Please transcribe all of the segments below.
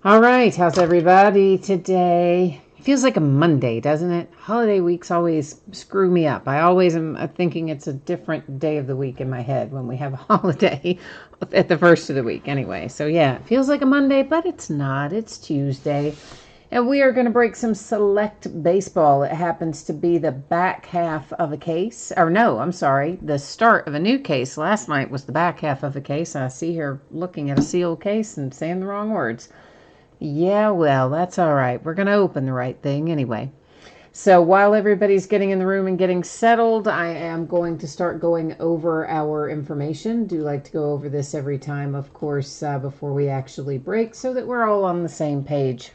All right, how's everybody today? Feels like a Monday, doesn't it? Holiday weeks always screw me up. I always am thinking it's a different day of the week in my head when we have a holiday at the first of the week anyway. So yeah, it feels like a Monday, but it's not. It's Tuesday. And we are going to break some select baseball. It happens to be the back half of a case. Or no, I'm sorry, the start of a new case. Last night was the back half of a case. I see her looking at a sealed case and saying the wrong words. Yeah, well, that's all right. We're going to open the right thing anyway. So while everybody's getting in the room and getting settled, I am going to start going over our information. Do like to go over this every time, of course, before we actually break so that we're all on the same page.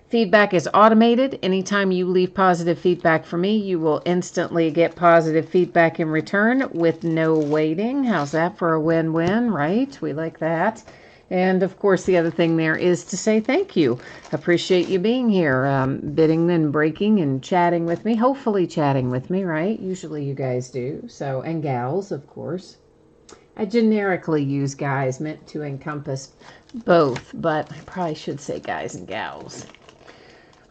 Feedback is automated. Anytime you leave positive feedback for me, you will instantly get positive feedback in return with no waiting. How's that for a win-win, right? We like that. And of course, the other thing there is to say thank you. Appreciate you being here, bidding and breaking and chatting with me. Hopefully chatting with me, right? Usually you guys do. So, and gals, of course. I generically use guys meant to encompass both, but I probably should say guys and gals.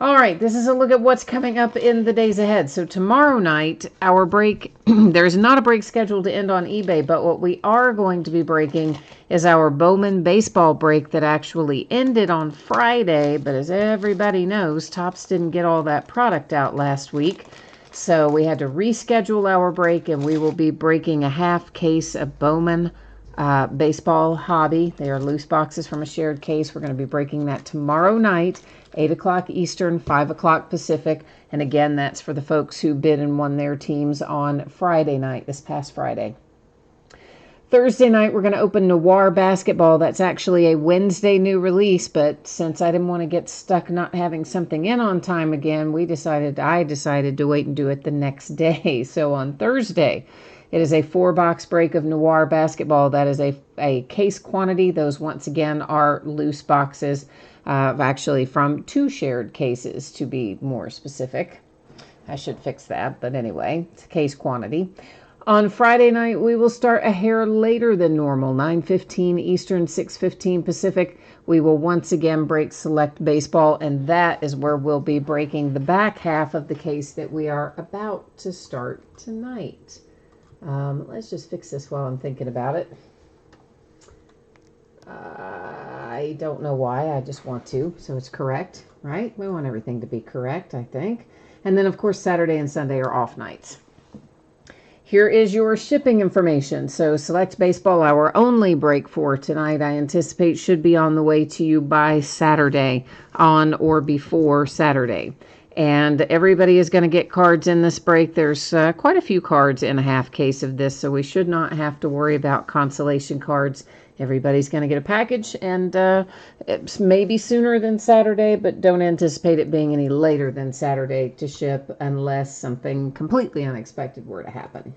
All right, this is a look at what's coming up in the days ahead. So tomorrow night, our break, there's not a break scheduled to end on eBay, but what we are going to be breaking is our Bowman baseball break that actually ended on Friday. But as everybody knows, Topps didn't get all that product out last week. So we had to reschedule our break, and we will be breaking a half case of Bowman baseball hobby. They are loose boxes from a shared case. We're going to be breaking that tomorrow night, 8 o'clock Eastern, 5 o'clock Pacific. And again, that's for the folks who bid and won their teams on Friday night, this past Friday. Thursday night, we're going to open Noir Basketball. That's actually a Wednesday new release, but since I didn't want to get stuck not having something in on time again, I decided to wait and do it the next day. So on Thursday, it is a 4-box break of Noir Basketball. That is a case quantity. Those, once again, are loose boxes, actually from 2 shared cases, to be more specific. I should fix that, but anyway, it's a case quantity. On Friday night, we will start a hair later than normal, 9:15 Eastern, 6:15 Pacific. We will once again break select baseball, and that is where we'll be breaking the back half of the case that we are about to start tonight. Let's just fix this while I'm thinking about it. I don't know why, I just want to, so it's correct, right? We want everything to be correct, I think. And then, of course, Saturday and Sunday are off nights. Here is your shipping information. So select baseball, our only break for tonight, I anticipate should be on the way to you by Saturday, on or before Saturday. And everybody is going to get cards in this break. There's quite a few cards in a half case of this, so we should not have to worry about consolation cards. Everybody's going to get a package, and it's maybe sooner than Saturday, but don't anticipate it being any later than Saturday to ship unless something completely unexpected were to happen.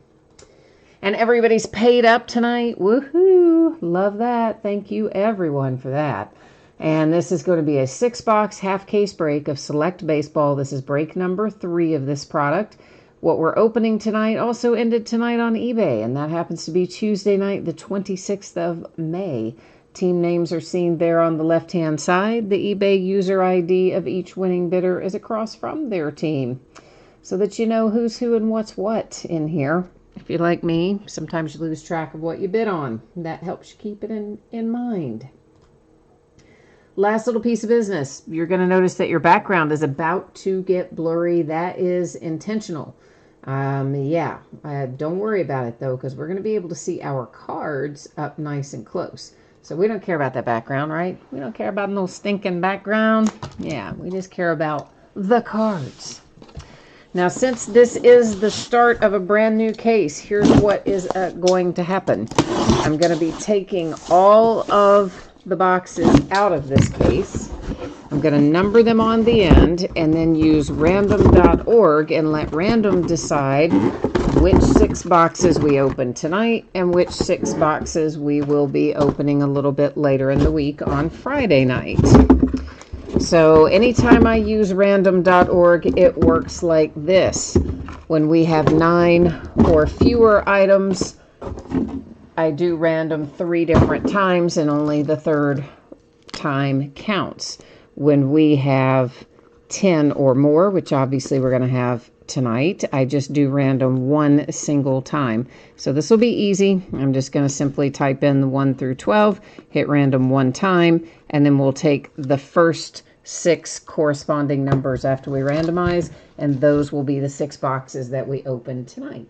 And everybody's paid up tonight. Woohoo! Love that. Thank you, everyone, for that. And this is going to be a 6-box half case break of select baseball. This is break number 3 of this product. What we're opening tonight also ended tonight on eBay, and that happens to be Tuesday night, the 26th of May. Team names are seen there on the left-hand side. The eBay user ID of each winning bidder is across from their team, so that you know who's who and what's what in here. If you're like me, sometimes you lose track of what you bid on. That helps you keep it in mind. Last little piece of business. You're going to notice that your background is about to get blurry. That is intentional. Don't worry about it, though, because we're going to be able to see our cards up nice and close. So we don't care about that background, right? We don't care about no stinking background. Yeah, we just care about the cards. Now, since this is the start of a brand new case, here's what is going to happen. I'm going to be taking all of the boxes out of this case. I'm going to number them on the end and then use random.org and let random decide which 6 boxes we open tonight and which 6 boxes we will be opening a little bit later in the week on Friday night. So anytime I use random.org, it works like this. When we have 9 or fewer items, I do random 3 different times, and only the third time counts. When we have 10 or more, which obviously we're going to have tonight, I just do random one single time. So this will be easy. I'm just going to simply type in the 1 through 12, hit random one time, and then we'll take the first 6 corresponding numbers after we randomize, and those will be the 6 boxes that we open tonight.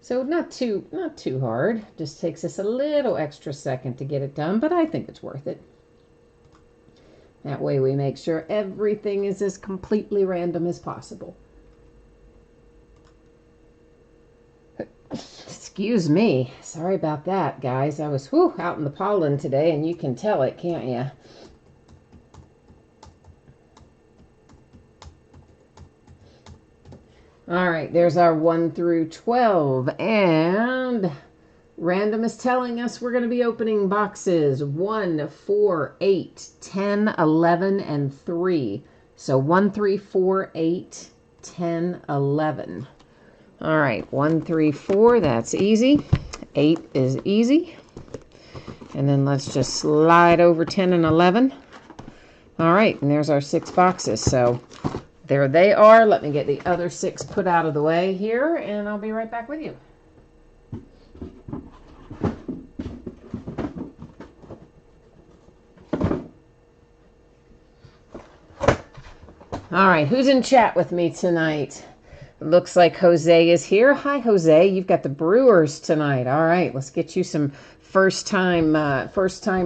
So not too hard. Just takes us a little extra second to get it done, but I think it's worth it. That way we make sure everything is as completely random as possible. Excuse me. Sorry about that, guys. I was out in the pollen today, and you can tell it, can't you? All right, there's our 1 through 12, and random is telling us we're going to be opening boxes 1, 4, 8, 10, 11, and 3. So 1, 3, 4, 8, 10, 11. All right, 1, 3, 4, that's easy. 8 is easy. And then let's just slide over 10 and 11. All right, and there's our 6 boxes. So there they are. Let me get the other 6 put out of the way here, and I'll be right back with you. All right, who's in chat with me tonight? Looks like Jose is here. Hi, Jose. You've got the Brewers tonight. All right, let's get you some first time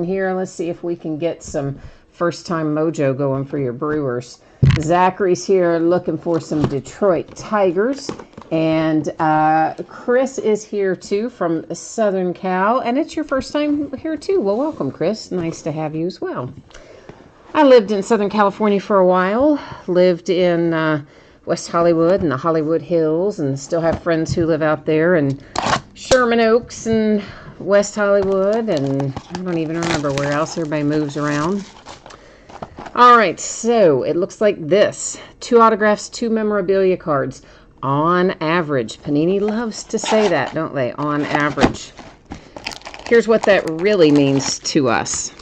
here. Let's see if we can get some first time mojo going for your Brewers. Zachary's here looking for some Detroit Tigers. And Chris is here too from Southern Cal. And it's your first time here too. Well, welcome, Chris. Nice to have you as well. I lived in Southern California for a while. Lived in West Hollywood and the Hollywood Hills, and still have friends who live out there, and Sherman Oaks and West Hollywood, and I don't even remember where else. Everybody moves around. All right, so it looks like this. 2 autographs, 2 memorabilia cards. On average. Panini loves to say that, don't they? On average. Here's what that really means to us.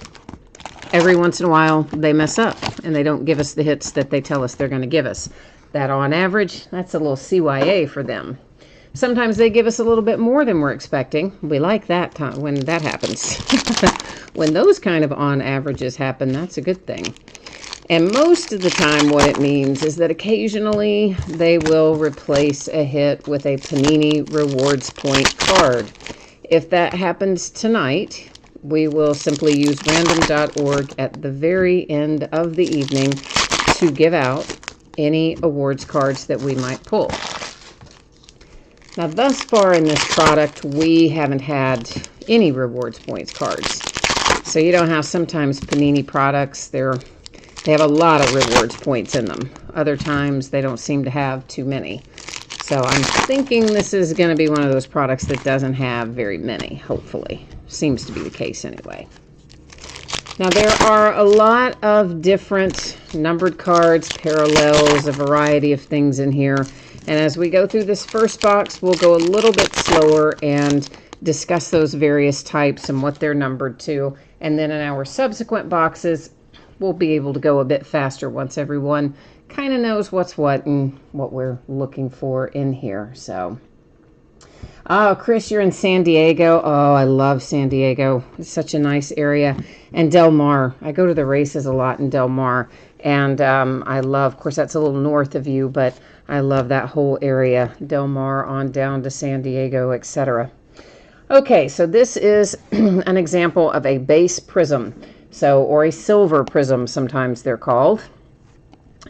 Every once in a while, they mess up, and they don't give us the hits that they tell us they're going to give us. That on average, that's a little CYA for them. Sometimes they give us a little bit more than we're expecting. We like that time when that happens. When those kind of on averages happen, that's a good thing. And most of the time what it means is that occasionally they will replace a hit with a Panini Rewards Point card. If that happens tonight, we will simply use random.org at the very end of the evening to give out any awards cards that we might pull. Now, thus far in this product, we haven't had any rewards points cards. So you know how sometimes Panini products, they have a lot of rewards points in them. Other times they don't seem to have too many. So I'm thinking this is going to be one of those products that doesn't have very many, hopefully. Seems to be the case anyway. Now, there are a lot of different numbered cards, parallels, a variety of things in here. And as we go through this first box, we'll go a little bit slower and discuss those various types and what they're numbered to. And then in our subsequent boxes, we'll be able to go a bit faster once everyone kind of knows what's what and what we're looking for in here. So, oh, Chris, you're in San Diego. Oh, I love San Diego. It's such a nice area. And Del Mar. I go to the races a lot in Del Mar. And I love, of course, that's a little north of you, but I love that whole area. Del Mar on down to San Diego, etc. Okay, so this is an example of a base prism. So, or a silver prism, sometimes they're called.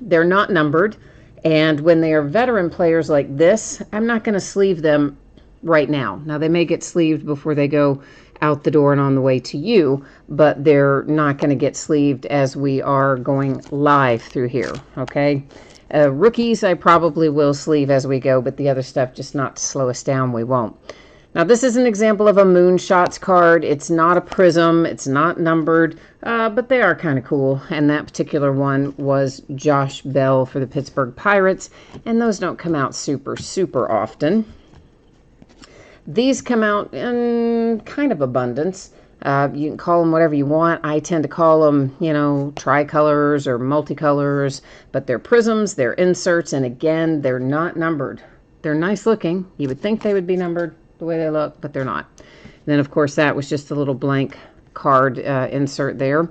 They're not numbered. And when they are veteran players like this, I'm not going to sleeve them right now. Now, they may get sleeved before they go out the door and on the way to you, but they're not going to get sleeved as we are going live through here, okay? Rookies, I probably will sleeve as we go, but the other stuff, just not to slow us down, we won't. Now, this is an example of a Moonshots card. It's not a prism. It's not numbered, but they are kind of cool. And that particular one was Josh Bell for the Pittsburgh Pirates, and those don't come out super, super often. These come out in kind of abundance. You can call them whatever you want. I tend to call them, you know, tricolors or multicolors, but they're prisms, they're inserts, and again, they're not numbered. They're nice looking. You would think they would be numbered the way they look, but they're not. And then, of course, that was just a little blank card insert there.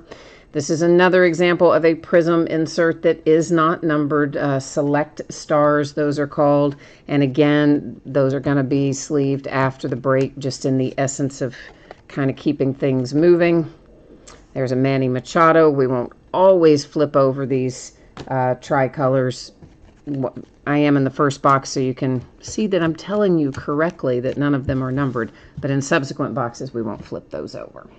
This is another example of a prism insert that is not numbered. Select stars, those are called. And again, those are going to be sleeved after the break, just in the essence of kind of keeping things moving. There's a Manny Machado. We won't always flip over these tricolors. I am in the first box, so you can see that I'm telling you correctly that none of them are numbered. But in subsequent boxes, we won't flip those over.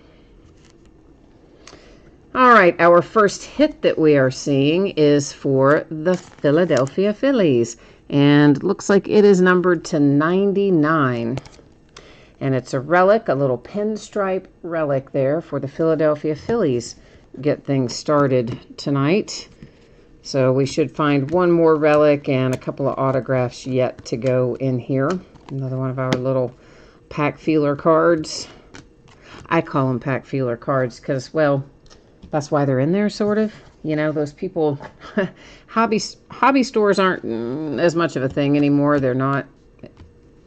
All right, our first hit that we are seeing is for the Philadelphia Phillies, and looks like it is numbered to 99. And it's a relic, a little pinstripe relic there for the Philadelphia Phillies. Get things started tonight. So we should find one more relic and a couple of autographs yet to go in here. Another one of our little pack feeler cards. I call them pack feeler cards because, well, that's why they're in there, sort of. You know, those people, hobby stores aren't as much of a thing anymore. They're not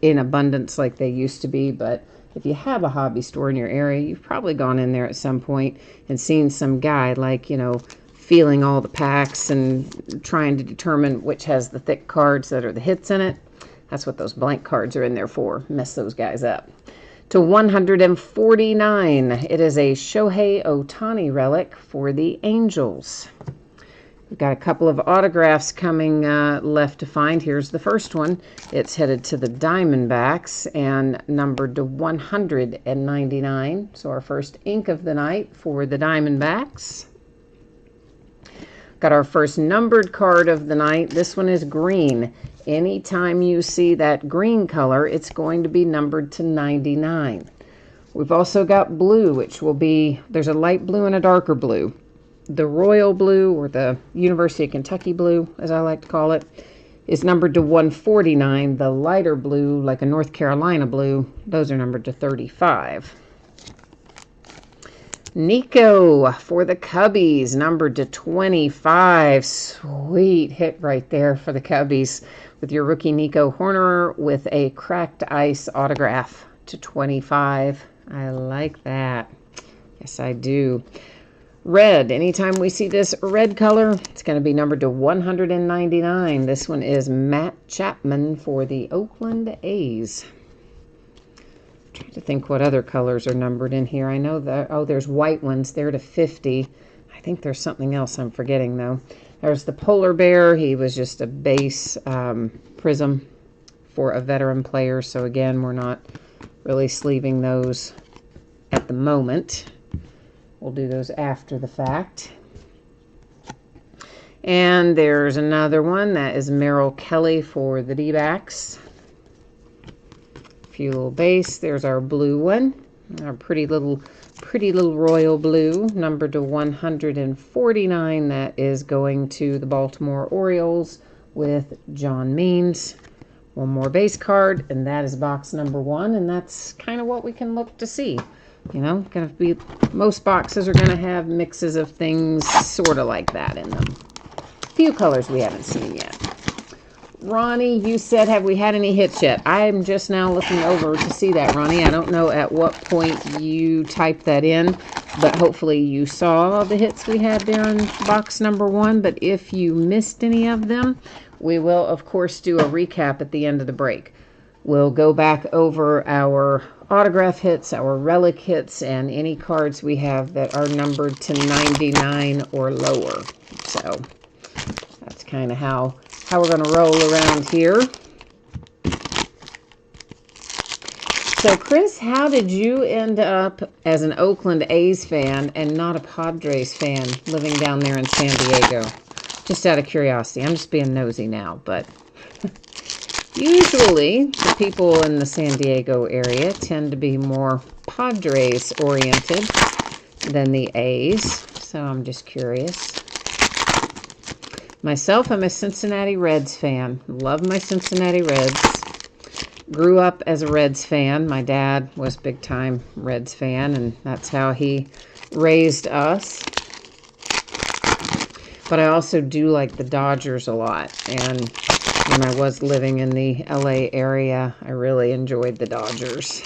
in abundance like they used to be. But if you have a hobby store in your area, you've probably gone in there at some point and seen some guy, like, you know, feeling all the packs and trying to determine which has the thick cards that are the hits in it. That's what those blank cards are in there for. Mess those guys up. To 149, it is a Shohei Ohtani relic for the Angels. We've got a couple of autographs coming left to find. Here's the first one. It's headed to the Diamondbacks and numbered to 199. So our first ink of the night for the Diamondbacks. Got our first numbered card of the night. This one is green. Anytime you see that green color, it's going to be numbered to 99. We've also got blue, which will be, there's a light blue and a darker blue. The royal blue, or the University of Kentucky blue, as I like to call it, is numbered to 149. The lighter blue, like a North Carolina blue, those are numbered to 35. Nico for the Cubbies, numbered to 25. Sweet hit right there for the Cubbies with your rookie Nico Hoerner with a cracked ice autograph to 25. I like that. Yes, I do. Red, anytime we see this red color, it's going to be numbered to 199. This one is Matt Chapman for the Oakland A's. Trying to think what other colors are numbered in here. I know that, oh, there's white ones there to 50. I think there's something else I'm forgetting, though. There's the polar bear. He was just a base prism for a veteran player. So, again, we're not really sleeving those at the moment. We'll do those after the fact. And there's another one. That is Merrill Kelly for the D-backs. Few little base. There's our blue one, our pretty little royal blue, numbered to 149. That is going to the Baltimore Orioles with John Means. One more base card, and that is box number 1, and that's kind of what we can look to see. You know, gonna be, most boxes are gonna have mixes of things sort of like that in them. A few colors we haven't seen yet. Ronnie, you said, have we had any hits yet? I'm just now looking over to see that, Ronnie. I don't know at what point you typed that in, but hopefully you saw the hits we had there in box number 1. But if you missed any of them, we will, of course, do a recap at the end of the break. We'll go back over our autograph hits, our relic hits, and any cards we have that are numbered to 99 or lower. So that's kind of how we're going to roll around here. So, Chris, how did you end up as an Oakland A's fan and not a Padres fan living down there in San Diego? Just out of curiosity. I'm just being nosy now, but usually the people in the San Diego area tend to be more Padres oriented than the A's, so I'm just curious. Myself, I'm a Cincinnati Reds fan. Love my Cincinnati Reds. Grew up as a Reds fan. My dad was big time Reds fan, and that's how he raised us. But I also do like the Dodgers a lot. And when I was living in the LA area, I really enjoyed the Dodgers.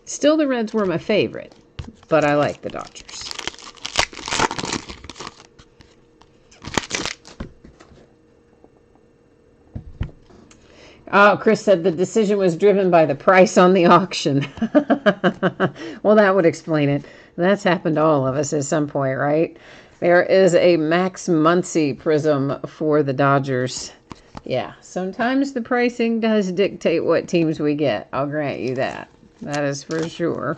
Still, the Reds were my favorite, but I like the Dodgers. Oh, Chris said the decision was driven by the price on the auction. Well, that would explain it. That's happened to all of us at some point, right? There is a Max Muncy prism for the Dodgers. Yeah, sometimes the pricing does dictate what teams we get. I'll grant you that. That is for sure.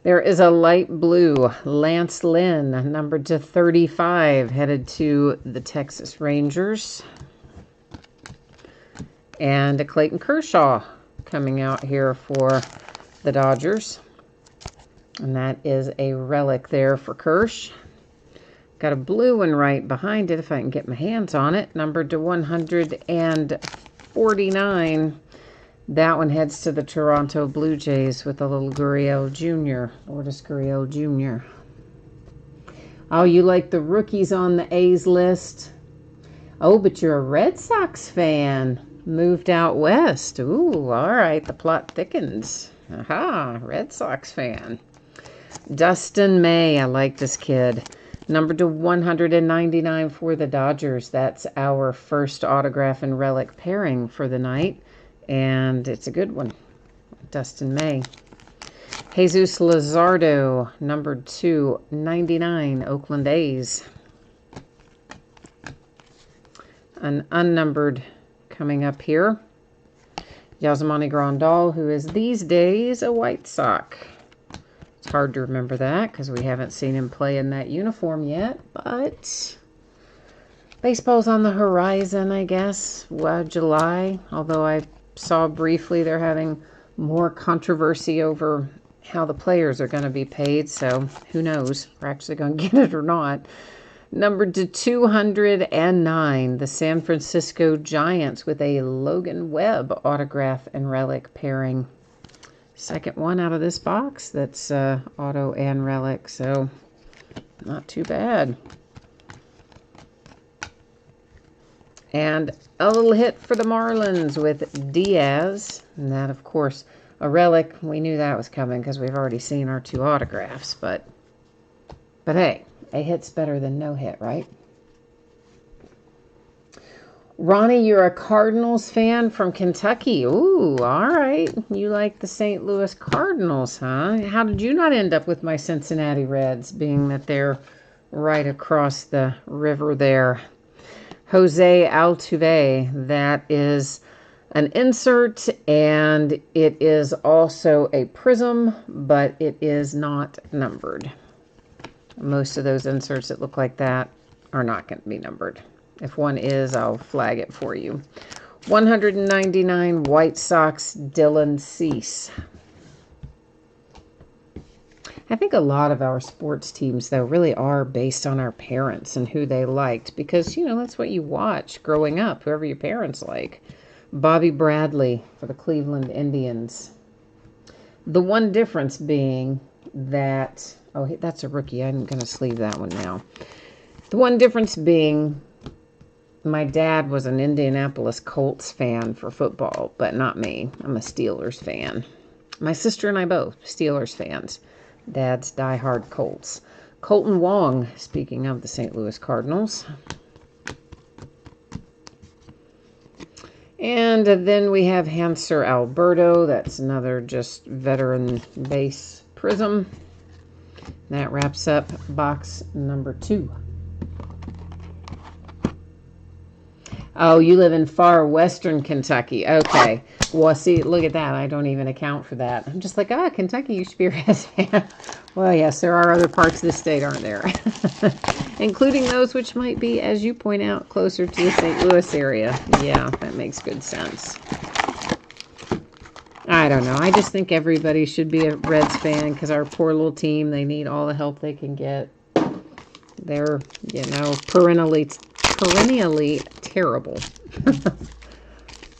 There is a light blue Lance Lynn, numbered to 35, headed to the Texas Rangers. And a Clayton Kershaw coming out here for the Dodgers. And that is a relic there for Kersh. Got a blue one right behind it if I can get my hands on it. Numbered to 149. That one heads to the Toronto Blue Jays with a little Gurriel Jr. Lourdes Gurriel Jr. Oh, you like the rookies on the A's list? Oh, but you're a Red Sox fan. Moved out west. Ooh, all right. The plot thickens. Aha, Red Sox fan. Dustin May. I like this kid. Numbered to 199 for the Dodgers. That's our first autograph and relic pairing for the night. And it's a good one. Dustin May. Jesus Luzardo. Numbered to 99. Oakland A's. An unnumbered coming up here. Yasmani Grandal, who is these days a White Sox. It's hard to remember that because we haven't seen him play in that uniform yet, but baseball's on the horizon, I guess. Well, July, although I saw briefly they're having more controversy over how the players are going to be paid, so who knows if we're actually going to get it or not. Numbered to 209, the San Francisco Giants with a Logan Webb autograph and relic pairing. Second one out of this box that's auto and relic, so not too bad. And a little hit for the Marlins with Diaz. And that, of course, a relic. We knew that was coming because we've already seen our two autographs, but hey. A hit's better than no hit, right? Ronnie, you're a Cardinals fan from Kentucky. Ooh, all right. You like the St. Louis Cardinals, huh? How did you not end up with my Cincinnati Reds, being that they're right across the river there? Jose Altuve, that is an insert, and it is also a prism, but it is not numbered. Most of those inserts that look like that are not going to be numbered. If one is, I'll flag it for you. 199 White Sox, Dylan Cease. I think a lot of our sports teams, though, really are based on our parents and who they liked. Because, you know, that's what you watch growing up, whoever your parents like. Bobby Bradley for the Cleveland Indians. The one difference being that... Oh, that's a rookie. I'm going to sleeve that one now. The one difference being my dad was an Indianapolis Colts fan for football, but not me. I'm a Steelers fan. My sister and I both, Steelers fans. Dad's diehard Colts. Colton Wong, speaking of the St. Louis Cardinals. And then we have Hanser Alberto. That's another just veteran base prism. That wraps up box number 2. Oh, you live in far western Kentucky. Okay. Well, see, look at that. I don't even account for that. I'm just like, Kentucky, you should be a Reds fan. Well, yes, there are other parts of the state, aren't there? Including those which might be, as you point out, closer to the St. Louis area. Yeah, that makes good sense. I don't know. I just think everybody should be a Reds fan because our poor little team, they need all the help they can get. They're, you know, perennially terrible.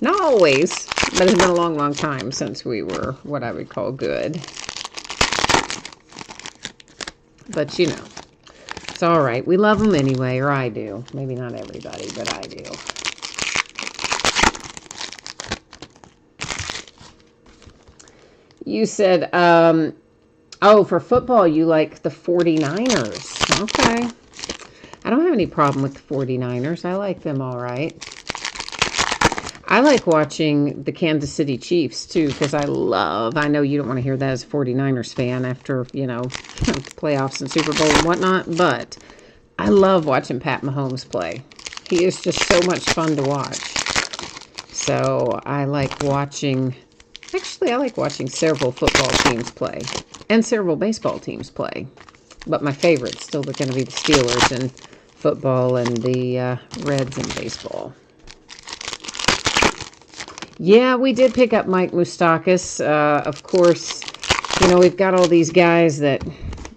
Not always, but it's been a long, long time since we were what I would call good. But, you know, it's all right. We love them anyway, or I do. Maybe not everybody, but I do. You said, oh, for football, you like the 49ers. Okay. I don't have any problem with the 49ers. I like them all right. I like watching the Kansas City Chiefs, too, because I know you don't want to hear that as a 49ers fan after, you know, playoffs and Super Bowl and whatnot, but I love watching Pat Mahomes play. He is just so much fun to watch. So I like watching, actually, I like watching several football teams play and several baseball teams play. But my favorite's still going to be the Steelers in football and the Reds in baseball. Yeah, we did pick up Mike Moustakas. Of course, you know, we've got all these guys that,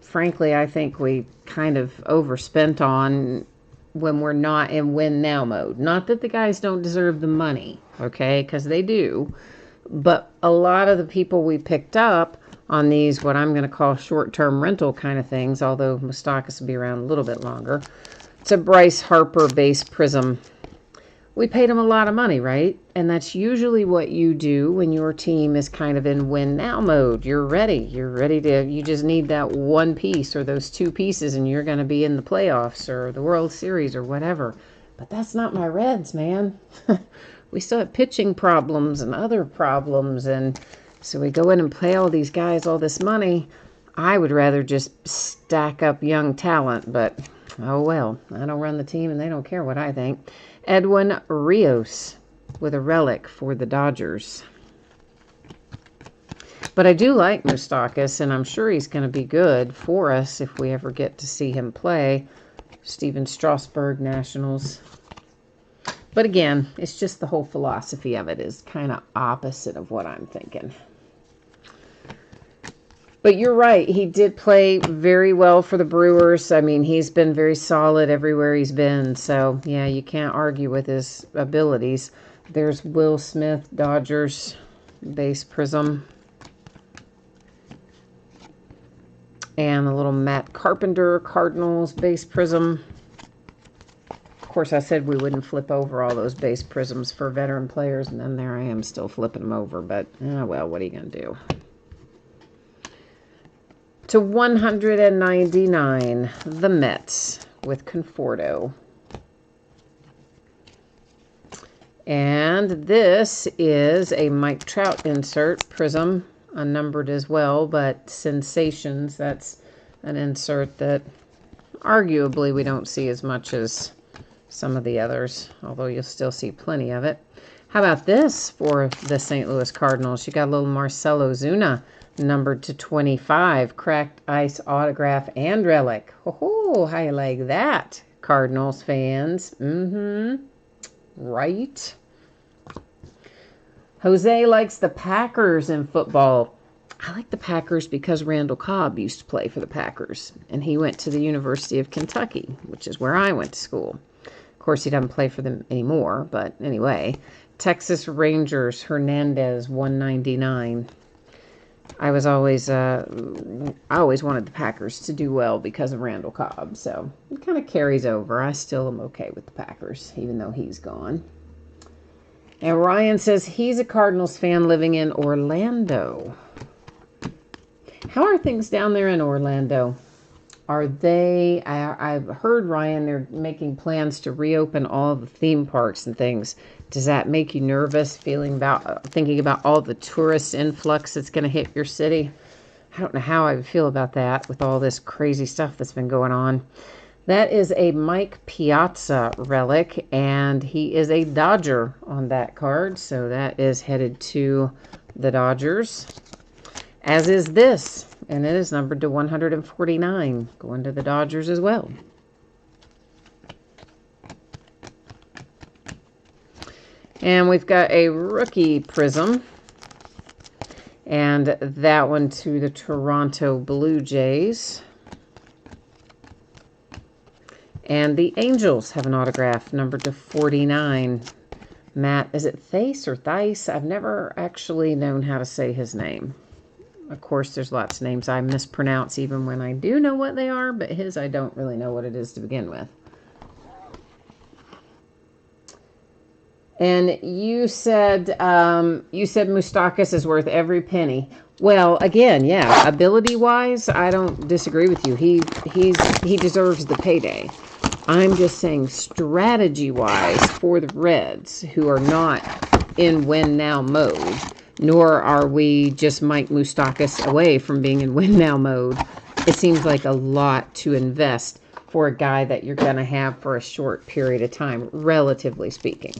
frankly, I think we kind of overspent on when we're not in win-now mode. Not that the guys don't deserve the money, okay, because they do. But a lot of the people we picked up on these, what I'm going to call short-term rental kind of things, although Moustakas will be around a little bit longer. It's a Bryce Harper base prism. We paid him a lot of money, right? And that's usually what you do when your team is kind of in win-now mode. You're ready. You just need that one piece or those two pieces and you're going to be in the playoffs or the World Series or whatever. But that's not my Reds, man. We still have pitching problems and other problems. And so we go in and pay all these guys all this money. I would rather just stack up young talent, but oh well. I don't run the team and they don't care what I think. Edwin Rios with a relic for the Dodgers. But I do like Moustakas, and I'm sure he's going to be good for us if we ever get to see him play. Steven Strasburg, Nationals. But again, it's just the whole philosophy of it is kind of opposite of what I'm thinking. But you're right. He did play very well for the Brewers. I mean, he's been very solid everywhere he's been. So, yeah, you can't argue with his abilities. There's Will Smith, Dodgers, base prism. And a little Matt Carpenter, Cardinals, base prism. Of course, I said we wouldn't flip over all those base prisms for veteran players. And then there I am still flipping them over. But, well, what are you going to do? To 199, the Mets with Conforto. And this is a Mike Trout insert, prism, unnumbered as well, but Sensations, that's an insert that arguably we don't see as much as some of the others, although you'll still see plenty of it. How about this for the St. Louis Cardinals? You got a little Marcell Ozuna, numbered to 25, cracked ice autograph and relic. Oh, how you like that, Cardinals fans? Right. Jose likes the Packers in football. I like the Packers because Randall Cobb used to play for the Packers, and he went to the University of Kentucky, which is where I went to school. Of course, he doesn't play for them anymore, but anyway. Texas Rangers, Hernandez, 199. I always wanted the Packers to do well because of Randall Cobb, so it kind of carries over. I still am okay with the Packers, even though he's gone. And Ryan says he's a Cardinals fan living in Orlando. How are things down there in Orlando? Are they, I've heard, Ryan, they're making plans to reopen all the theme parks and things. Does that make you nervous, thinking about all the tourist influx that's going to hit your city? I don't know how I would feel about that with all this crazy stuff that's been going on. That is a Mike Piazza relic, and he is a Dodger on that card, so that is headed to the Dodgers. As is this, and it is numbered to 149, going to the Dodgers as well. And we've got a rookie prism, and that one to the Toronto Blue Jays. And the Angels have an autograph numbered to 49 Matt, is it Thace or Thice? I've never actually known how to say his name. Of course, there's lots of names I mispronounce even when I do know what they are, but his I don't really know what it is to begin with. And you said Moustakas is worth every penny. Well, again, yeah, ability-wise, I don't disagree with you. He deserves the payday. I'm just saying strategy-wise for the Reds, who are not in win-now mode, nor are we just Mike Moustakas away from being in win-now mode, it seems like a lot to invest for a guy that you're going to have for a short period of time, relatively speaking.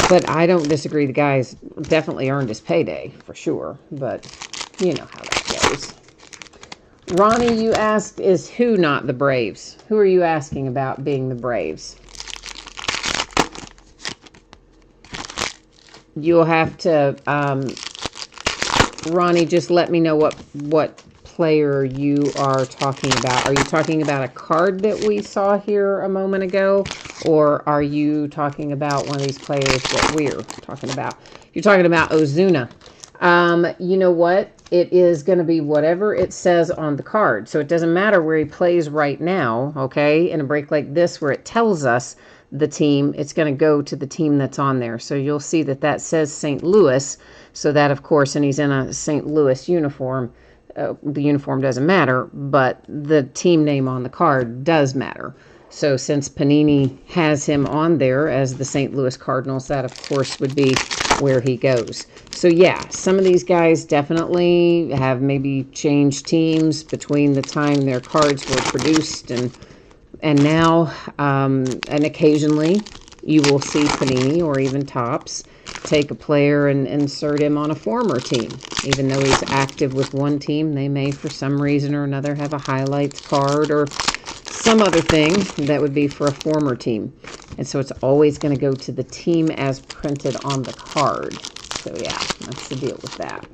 But I don't disagree. The guy's definitely earned his payday, for sure. But you know how that goes. Ronnie, you asked, is who not the Braves? Who are you asking about being the Braves? You'll have to, Ronnie, just let me know what player you are talking about. Are you talking about a card that we saw here a moment ago? Or are you talking about one of these players that we're talking about? You're talking about Ozuna. You know what? It is going to be whatever it says on the card. So it doesn't matter where he plays right now, okay? In a break like this where it tells us the team, it's going to go to the team that's on there. So you'll see that says St. Louis. So that, of course, and he's in a St. Louis uniform. The uniform doesn't matter, but the team name on the card does matter. So since Panini has him on there as the St. Louis Cardinals, that, of course, would be where he goes. So, yeah, some of these guys definitely have maybe changed teams between the time their cards were produced and now. And occasionally you will see Panini or even Topps take a player and insert him on a former team. Even though he's active with one team, they may, for some reason or another, have a highlights card or some other thing that would be for a former team. And so it's always going to go to the team as printed on the card. So yeah, that's the deal with that.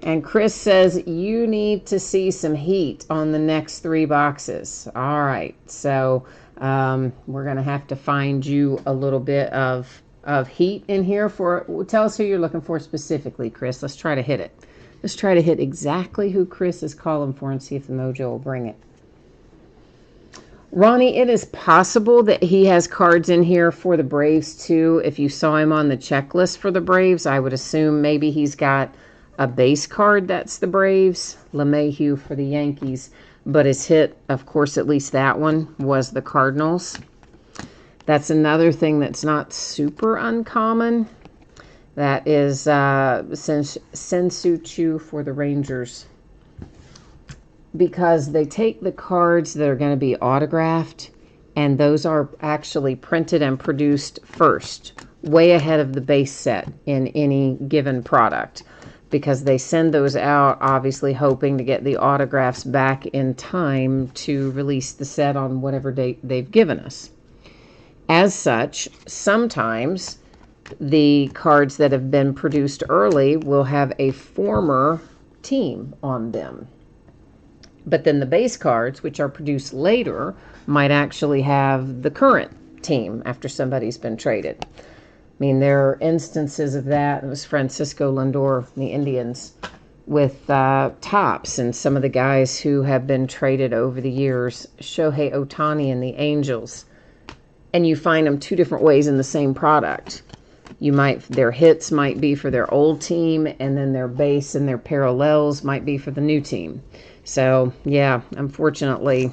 And Chris says, you need to see some heat on the next 3 boxes. All right, so we're going to have to find you a little bit of heat in here. Tell us who you're looking for specifically, Chris. Let's try to hit it. Let's try to hit exactly who Chris is calling for and see if the mojo will bring it. Ronnie, it is possible that he has cards in here for the Braves too. If you saw him on the checklist for the Braves, I would assume maybe he's got a base card that's the Braves, LeMahieu for the Yankees. But his hit, of course, at least that one, was the Cardinals. That's another thing that's not super uncommon. That is Sensu Chu for the Rangers. Because they take the cards that are going to be autographed, and those are actually printed and produced first, way ahead of the base set in any given product. Because they send those out, obviously hoping to get the autographs back in time to release the set on whatever date they've given us. As such, sometimes the cards that have been produced early will have a former team on them. But then the base cards, which are produced later, might actually have the current team after somebody's been traded. I mean, there are instances of that. It was Francisco Lindor, the Indians, with Topps, and some of the guys who have been traded over the years. Shohei Ohtani and the Angels. And you find them 2 different ways in the same product. Their hits might be for their old team, and then their base and their parallels might be for the new team. So, yeah, unfortunately,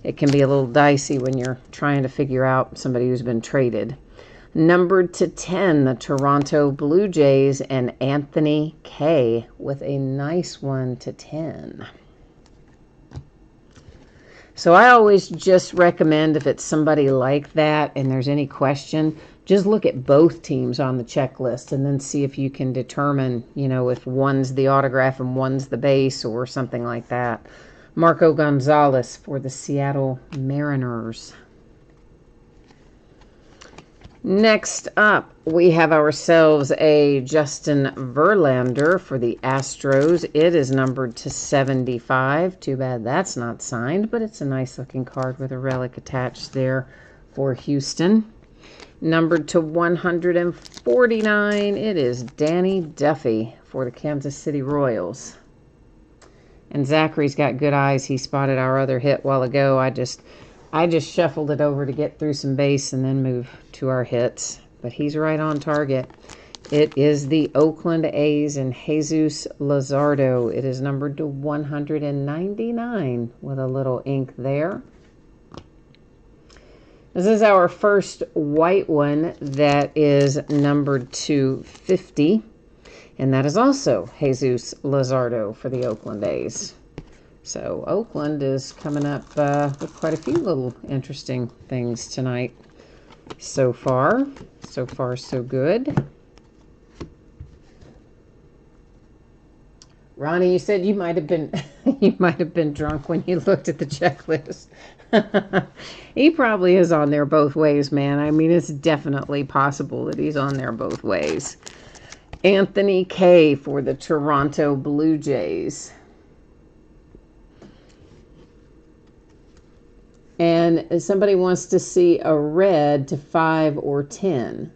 it can be a little dicey when you're trying to figure out somebody who's been traded. Numbered to 10, the Toronto Blue Jays and Anthony Kay with a nice 1 to 10. So I always just recommend, if it's somebody like that and there's any question, just look at both teams on the checklist and then see if you can determine, if one's the autograph and one's the base or something like that. Marco Gonzalez for the Seattle Mariners. Next up, we have ourselves a Justin Verlander for the Astros. It is numbered to 75. Too bad that's not signed, but it's a nice looking card with a relic attached there for Houston. Numbered to 149, it is Danny Duffy for the Kansas City Royals. And Zachary's got good eyes. He spotted our other hit a while ago. I just shuffled it over to get through some base and then move to our hits. But he's right on target. It is the Oakland A's and Jesus Luzardo. It is numbered to 199 with a little ink there. This is our first white one that is numbered to 50. And that is also Jesus Luzardo for the Oakland A's. So Oakland is coming up with quite a few little interesting things tonight. So far so good. Ronnie, you said you might have been drunk when you looked at the checklist. He probably is on there both ways, man. I mean, it's definitely possible that he's on there both ways. Anthony Kay for the Toronto Blue Jays. And somebody wants to see a red to 5 or 10.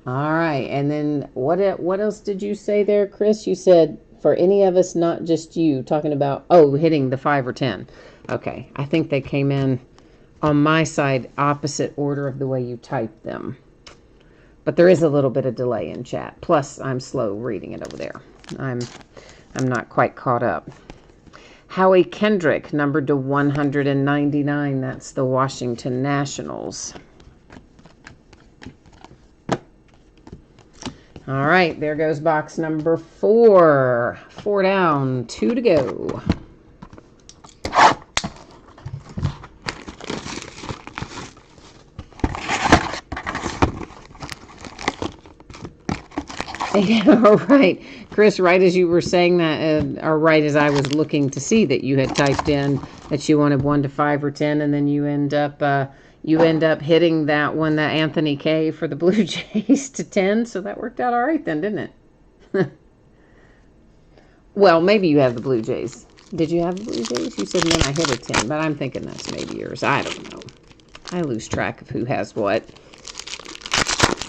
All right. And then what else did you say there, Chris? You said for any of us, not just you, talking about, hitting the 5 or 10. Okay. I think they came in on my side opposite order of the way you typed them. But there is a little bit of delay in chat. Plus, I'm slow reading it over there. I'm not quite caught up. Howie Kendrick, numbered to 199. That's the Washington Nationals. All right, there goes box number 4. 4 down, 2 to go. All right, Chris, right as you were saying that, or right as I was looking to see that you had typed in that you wanted 1 to 5 or 10, and then you end up hitting that one, that Anthony Kay for the Blue Jays to 10. So that worked out all right then, didn't it? Well, maybe you have the Blue Jays. Did you have the Blue Jays? You said, and then I hit a 10, but I'm thinking that's maybe yours. I don't know. I lose track of who has what.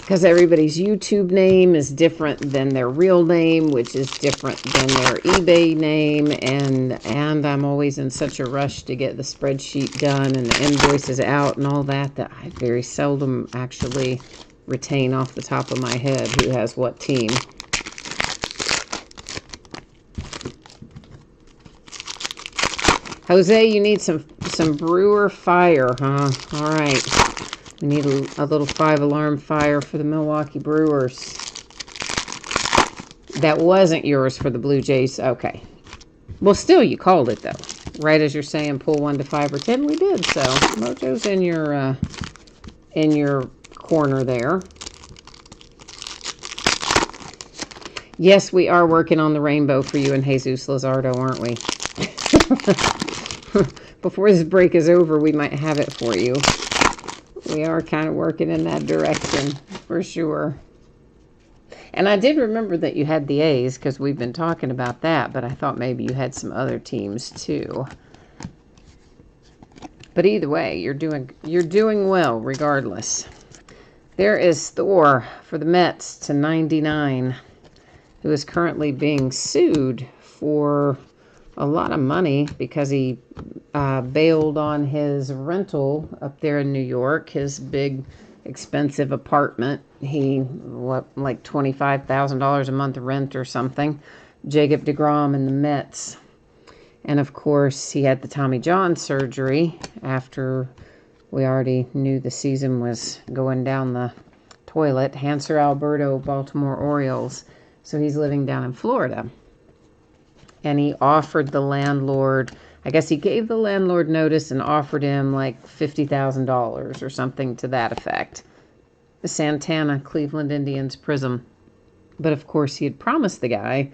Because everybody's YouTube name is different than their real name, which is different than their eBay name, and I'm always in such a rush to get the spreadsheet done and the invoices out and all that I very seldom actually retain off the top of my head who has what team. Jose, you need some brewer fire, huh? All right. We need a little 5-alarm fire for the Milwaukee Brewers. That wasn't yours for the Blue Jays. Okay. Well, still, you called it, though. Right as you're saying, pull 1 to 5 or 10, we did. So, Mojo's in your corner there. Yes, we are working on the rainbow for you and Jesus Luzardo, aren't we? Before this break is over, we might have it for you. We are kind of working in that direction, for sure. And I did remember that you had the A's, because we've been talking about that, but I thought maybe you had some other teams, too. But either way, you're doing well, regardless. There is Thor for the Mets to 99, who is currently being sued for a lot of money because he bailed on his rental up there in New York, his big expensive apartment. He, like $25,000 a month rent or something. Jacob deGrom and the Mets. And of course, he had the Tommy John surgery after we already knew the season was going down the toilet. Hanser Alberto, Baltimore Orioles. So he's living down in Florida. And he offered the landlord, I guess he gave the landlord notice and offered him like $50,000 or something to that effect. The Santana Cleveland Indians Prism. But of course he had promised the guy,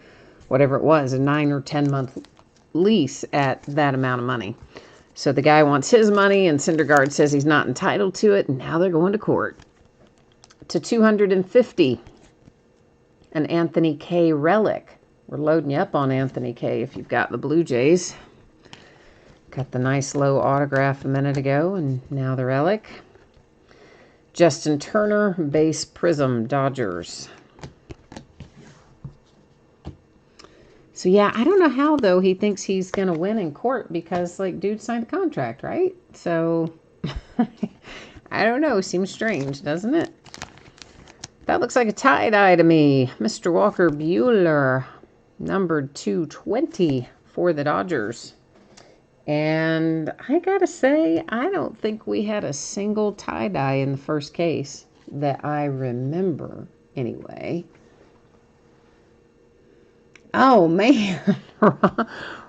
whatever it was, a 9 or 10 month lease at that amount of money. So the guy wants his money and Syndergaard says he's not entitled to it, and now they're going to court. To 250, an Anthony Kay relic. We're loading you up on Anthony Kay if you've got the Blue Jays. Got the nice low autograph a minute ago, and now the relic. Justin Turner, base prism, Dodgers. So, yeah, I don't know how, though, he thinks he's going to win in court because, like, dude signed a contract, right? So, I don't know. Seems strange, doesn't it? That looks like a tie-dye to me. Mr. Walker Buehler, numbered 220 for the Dodgers. And I got to say, I don't think we had a single tie-dye in the first case that I remember anyway. Oh, man.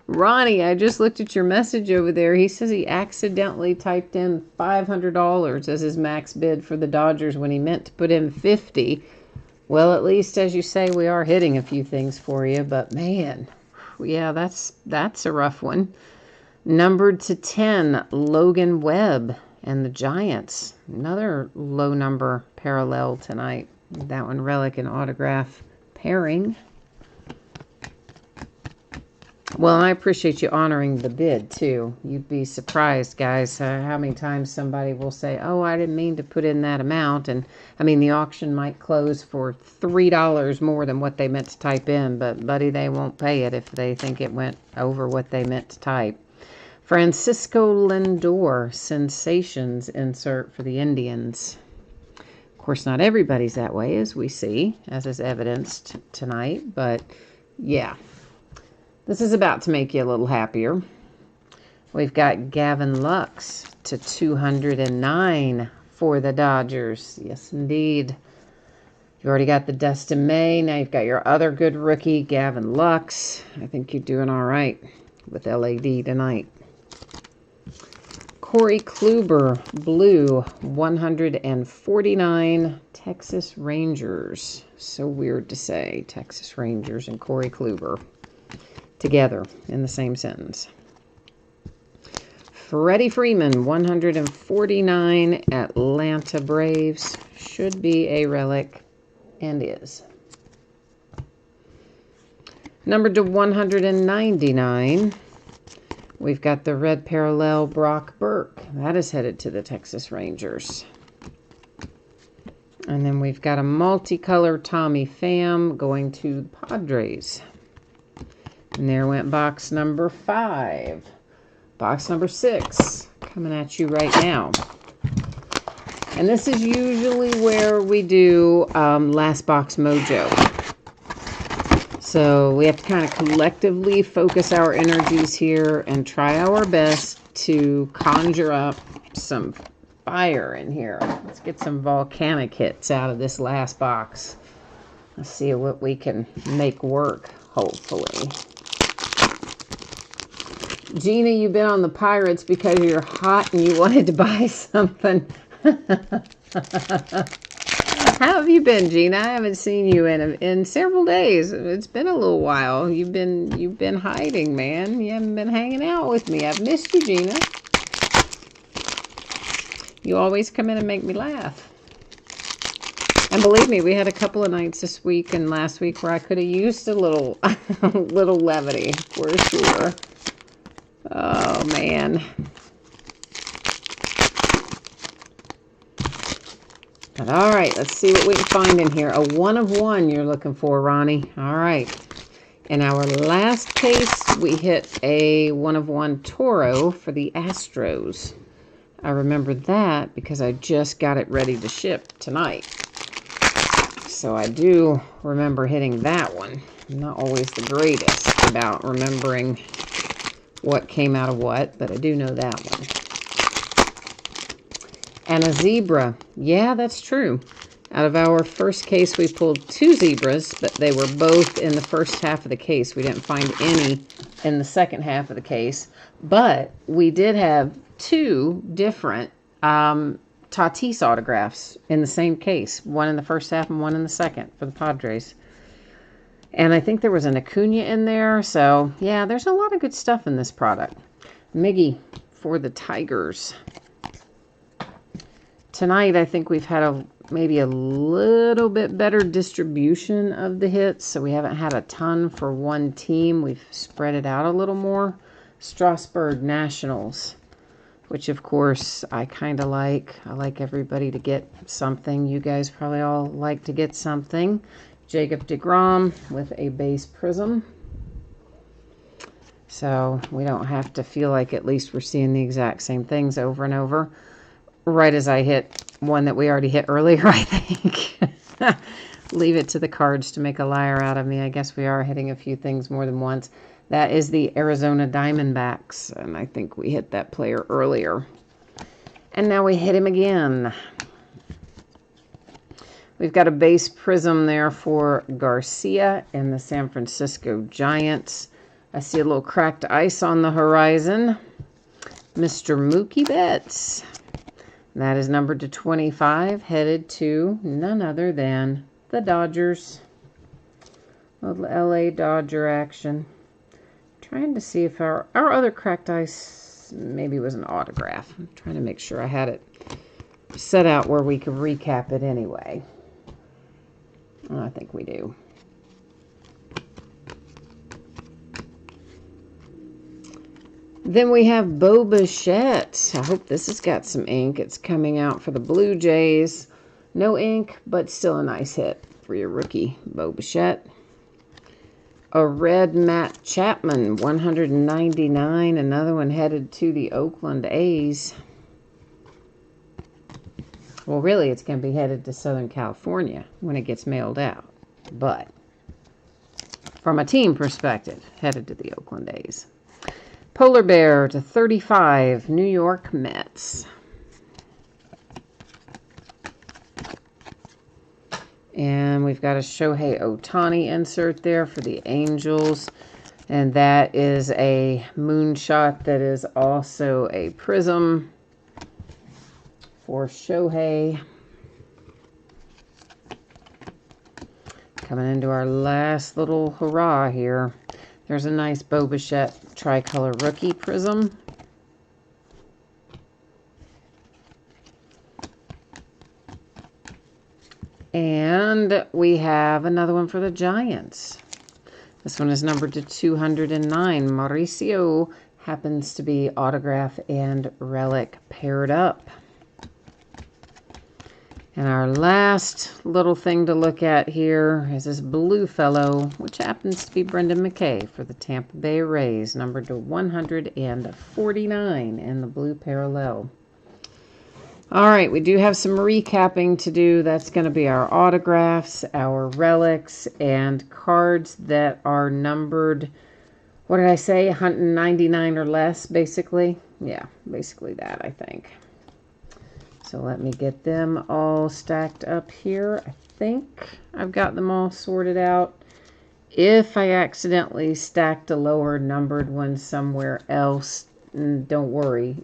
Ronnie, I just looked at your message over there. He says he accidentally typed in $500 as his max bid for the Dodgers when he meant to put in $50. Well, at least, as you say, we are hitting a few things for you. But, man, yeah, that's a rough one. Numbered to 10, Logan Webb and the Giants. Another low number parallel tonight. That one, relic and autograph pairing. Well, I appreciate you honoring the bid, too. You'd be surprised, guys, how many times somebody will say, oh, I didn't mean to put in that amount. And, I mean, the auction might close for $3 more than what they meant to type in. But, buddy, they won't pay it if they think it went over what they meant to type. Francisco Lindor, Sensations insert for the Indians. Of course, not everybody's that way, as we see, as is evidenced tonight. But, yeah. This is about to make you a little happier. We've got Gavin Lux to 209 for the Dodgers. Yes, indeed. You've already got the Dustin May. Now you've got your other good rookie, Gavin Lux. I think you're doing all right with LAD tonight. Corey Kluber, blue, 149, Texas Rangers. So weird to say, Texas Rangers and Corey Kluber together in the same sentence. Freddie Freeman, 149, Atlanta Braves. Should be a relic, and is. Numbered to 199, we've got the red parallel Brock Burke. That is headed to the Texas Rangers. And then we've got a multicolor Tommy Pham going to the Padres. And there went box number 5. Box number 6 coming at you right now. And this is usually where we do Last Box Mojo. So we have to kind of collectively focus our energies here and try our best to conjure up some fire in here. Let's get some volcanic hits out of this last box. Let's see what we can make work, hopefully. Gina, you've been on the Pirates because you're hot and you wanted to buy something. How have you been, Gina? I haven't seen you in several days. It's been a little while. You've been hiding, man. You haven't been hanging out with me. I've missed you, Gina. You always come in and make me laugh. And believe me, we had a couple of nights this week and last week where I could have used a little little levity, for sure. Oh, man. But all right, let's see what we can find in here. A 1 of 1 you're looking for, Ronnie. All right. In our last case, we hit a 1 of 1 Toro for the Astros. I remember that because I just got it ready to ship tonight. So I do remember hitting that one. I'm not always the greatest about remembering what came out of what, but I do know that one. And a zebra. Yeah, that's true. Out of our first case, we pulled 2 zebras, but they were both in the first half of the case. We didn't find any in the second half of the case, but we did have 2 different Tatis autographs in the same case. One in the first half and one in the second for the Padres. And I think there was an Acuna in there. So, yeah, there's a lot of good stuff in this product. Miggy for the Tigers. Tonight, I think we've had maybe a little bit better distribution of the hits. So we haven't had a ton for one team. We've spread it out a little more. Strasburg Nationals. which of course I kind of like. I like everybody to get something. You guys probably all like to get something. Jacob deGrom with a base prism. So we don't have to feel like at least we're seeing the exact same things over and over. Right as I hit one that we already hit earlier, I think. Leave it to the cards to make a liar out of me. I guess we are hitting a few things more than once. That is the Arizona Diamondbacks, and I think we hit that player earlier. And now we hit him again. We've got a base prism there for Garcia and the San Francisco Giants. I see a little cracked ice on the horizon. Mr. Mookie Betts. That is numbered to 25, headed to none other than the Dodgers. Little LA Dodger action. Trying to see if our other cracked ice maybe was an autograph. I'm trying to make sure I had it set out where we could recap it anyway. I think we do. Then we have Bo Bichette. I hope this has got some ink. It's coming out for the Blue Jays. No ink, but still a nice hit for your rookie, Bo Bichette. A red Matt Chapman, 199. Another one headed to the Oakland A's. Well, really, it's going to be headed to Southern California when it gets mailed out. But from a team perspective, headed to the Oakland A's. Polar Bear to 35, New York Mets. And we've got a Shohei Ohtani insert there for the Angels. And that is a moonshot that is also a prism for Shohei. Coming into our last little hurrah here. There's a nice Bo Bichette tricolor rookie prism. And we have another one for the Giants. This one is numbered to 209. Mauricio happens to be autograph and relic paired up. And our last little thing to look at here is this blue fellow, which happens to be Brendan McKay for the Tampa Bay Rays, numbered to 149 in the blue parallel. All right, we do have some recapping to do. That's going to be our autographs, our relics, and cards that are numbered, what did I say, 199 or less, basically? Yeah, basically that, I think. So let me get them all stacked up here. I think I've got them all sorted out. If I accidentally stacked a lower numbered one somewhere else, don't worry.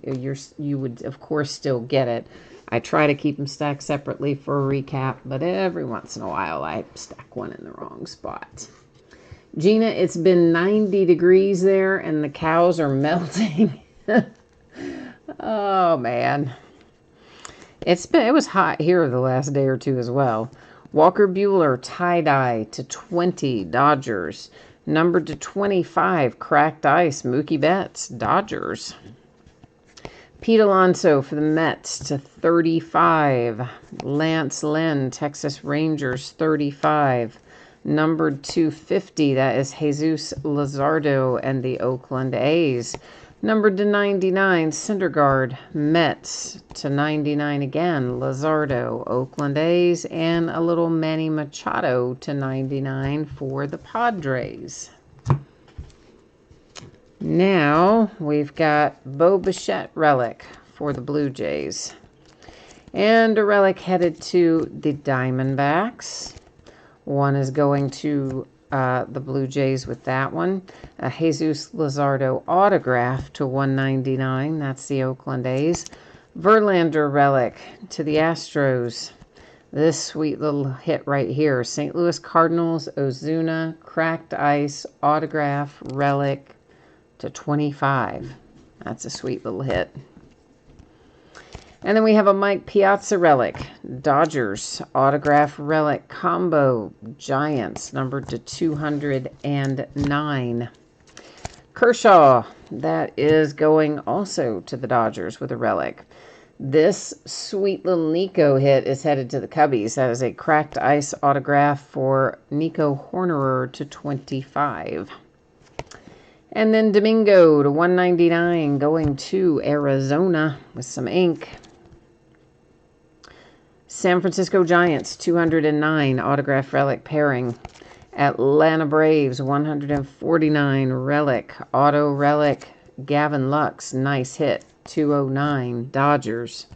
You would, of course, still get it. I try to keep them stacked separately for a recap, but every once in a while I stack one in the wrong spot. Gina, it's been 90 degrees there and the cows are melting. Oh, man. It was hot here the last day or two as well. Walker Buehler, tie-dye to 20, Dodgers. Numbered to 25, cracked ice, Mookie Betts, Dodgers. Pete Alonso for the Mets to 35. Lance Lynn, Texas Rangers, 35. Numbered to 50, that is Jesus Luzardo and the Oakland A's. Numbered to 99, Syndergaard, Mets to 99 again, Luzardo, Oakland A's, and a little Manny Machado to 99 for the Padres. Now we've got Bo Bichette relic for the Blue Jays. And a relic headed to the Diamondbacks. One is going to the Blue Jays with that one. A Jesus Luzardo autograph to 199. That's the Oakland A's. Verlander relic to the Astros. This sweet little hit right here. St. Louis Cardinals, Ozuna, cracked ice, autograph, relic to 25. That's a sweet little hit. And then we have a Mike Piazza relic, Dodgers, autograph relic combo, Giants, numbered to 209. Kershaw, that is going also to the Dodgers with a relic. This sweet little Nico hit is headed to the Cubbies. That is a cracked ice autograph for Nico Hornerer to 25. And then Domingo to 199 going to Arizona with some ink. San Francisco Giants 209 autograph relic pairing. Atlanta Braves 149 relic. Auto relic Gavin Lux. Nice hit. 209 Dodgers.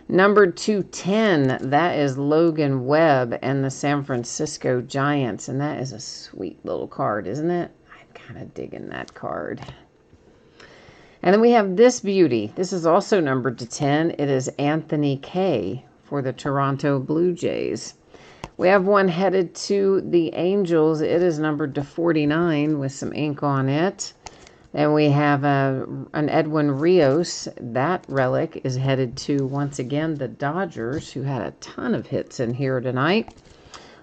Number 210, that is Logan Webb and the San Francisco Giants. And that is a sweet little card, isn't it? Kind of digging that card. And then we have this beauty. This is also numbered to 10. It is Anthony Kay for the Toronto Blue Jays. We have one headed to the Angels. It is numbered to 49 with some ink on it. Then we have an Edwin Rios. That relic is headed to, once again, the Dodgers, who had a ton of hits in here tonight.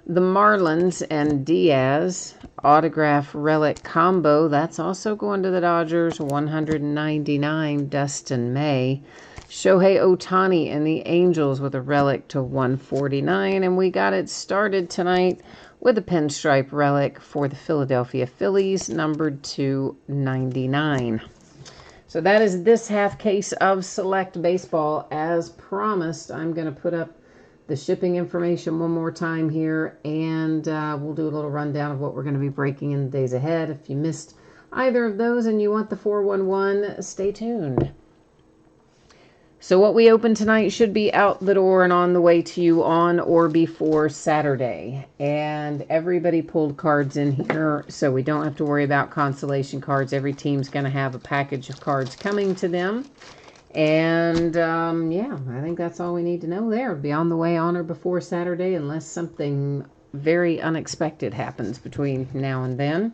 The Marlins and Diaz autograph relic combo. That's also going to the Dodgers. 199 Dustin May. Shohei Ohtani and the Angels with a relic to 149. And we got it started tonight with a pinstripe relic for the Philadelphia Phillies, numbered to 99. So that is this half case of Select Baseball. As promised, I'm going to put up the shipping information one more time here, and we'll do a little rundown of what we're going to be breaking in the days ahead. If you missed either of those and you want the 411, stay tuned. So what we open tonight should be out the door and on the way to you on or before Saturday. And everybody pulled cards in here, so we don't have to worry about consolation cards. Every team's going to have a package of cards coming to them. And, yeah, I think that's all we need to know there. It'll be on the way on or before Saturday unless something very unexpected happens between now and then.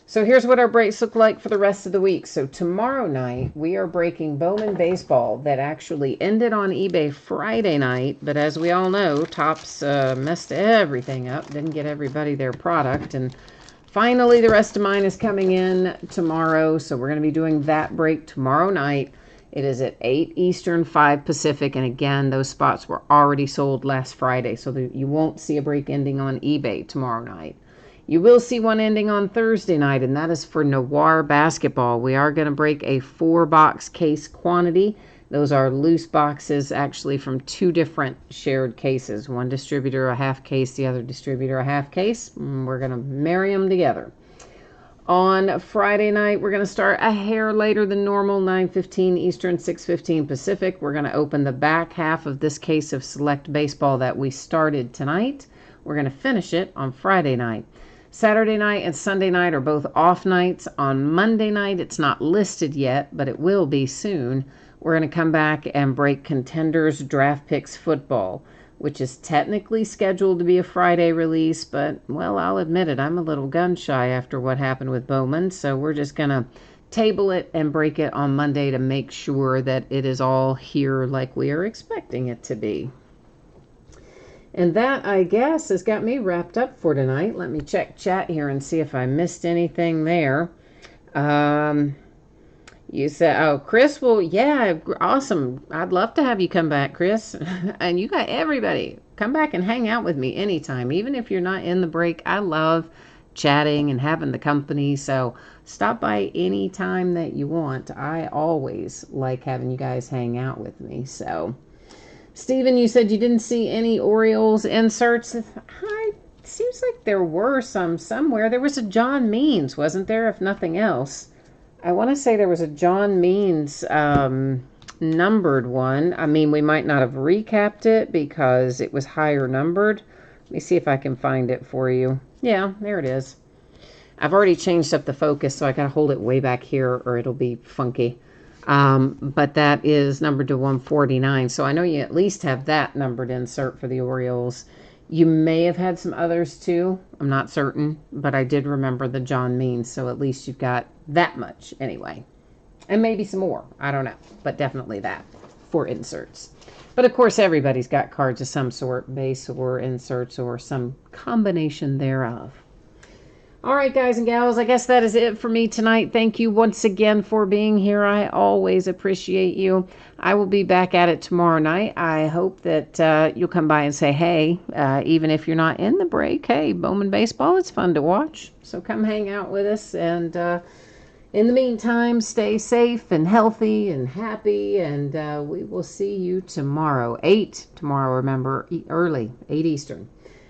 So here's what our breaks look like for the rest of the week. So tomorrow night, we are breaking Bowman Baseball that actually ended on eBay Friday night. But as we all know, Topps messed everything up, didn't get everybody their product. And finally, the rest of mine is coming in tomorrow. So we're going to be doing that break tomorrow night. It is at 8 Eastern, 5 Pacific, and again, those spots were already sold last Friday, so you won't see a break ending on eBay tomorrow night. You will see one ending on Thursday night, and that is for Noir Basketball. We are going to break a 4-box case quantity. Those are loose boxes, actually, from 2 different shared cases. One distributor a half case, the other distributor a half case. We're going to marry them together. On Friday night, we're going to start a hair later than normal, 9:15 Eastern, 6:15 Pacific. We're going to open the back half of this case of Select Baseball that we started tonight. We're going to finish it on Friday night. Saturday night and Sunday night are both off nights. On Monday night, it's not listed yet, but it will be soon. We're going to come back and break Contenders Draft Picks Football, which is technically scheduled to be a Friday release, but, well, I'll admit it, I'm a little gun-shy after what happened with Bowman, so we're just going to table it and break it on Monday to make sure that it is all here like we are expecting it to be. And that, I guess, has got me wrapped up for tonight. Let me check chat here and see if I missed anything there. You said, oh, Chris, well, yeah, awesome. I'd love to have you come back, Chris. And you got everybody. Come back and hang out with me anytime. Even if you're not in the break, I love chatting and having the company. So stop by any time that you want. I always like having you guys hang out with me. So, Stephen, you said you didn't see any Orioles inserts. Seems like there were some somewhere. There was a John Means, wasn't there, if nothing else? I want to say there was a John Means numbered one. I mean, we might not have recapped it because it was higher numbered. Let me see if I can find it for you. Yeah, there it is. I've already changed up the focus, so I got to hold it way back here or it'll be funky. But that is numbered to 149. So I know you at least have that numbered insert for the Orioles. You may have had some others too. I'm not certain, but I did remember the John Means, so at least you've got that much anyway. And maybe some more. I don't know, but definitely that for inserts. But of course, everybody's got cards of some sort, base or inserts or some combination thereof. All right, guys and gals, I guess that is it for me tonight. Thank you once again for being here. I always appreciate you. I will be back at it tomorrow night. I hope that you'll come by and say, hey, even if you're not in the break, hey, Bowman Baseball, it's fun to watch. So come hang out with us. And in the meantime, stay safe and healthy and happy. And we will see you tomorrow. 8 tomorrow, remember, early, 8 Eastern.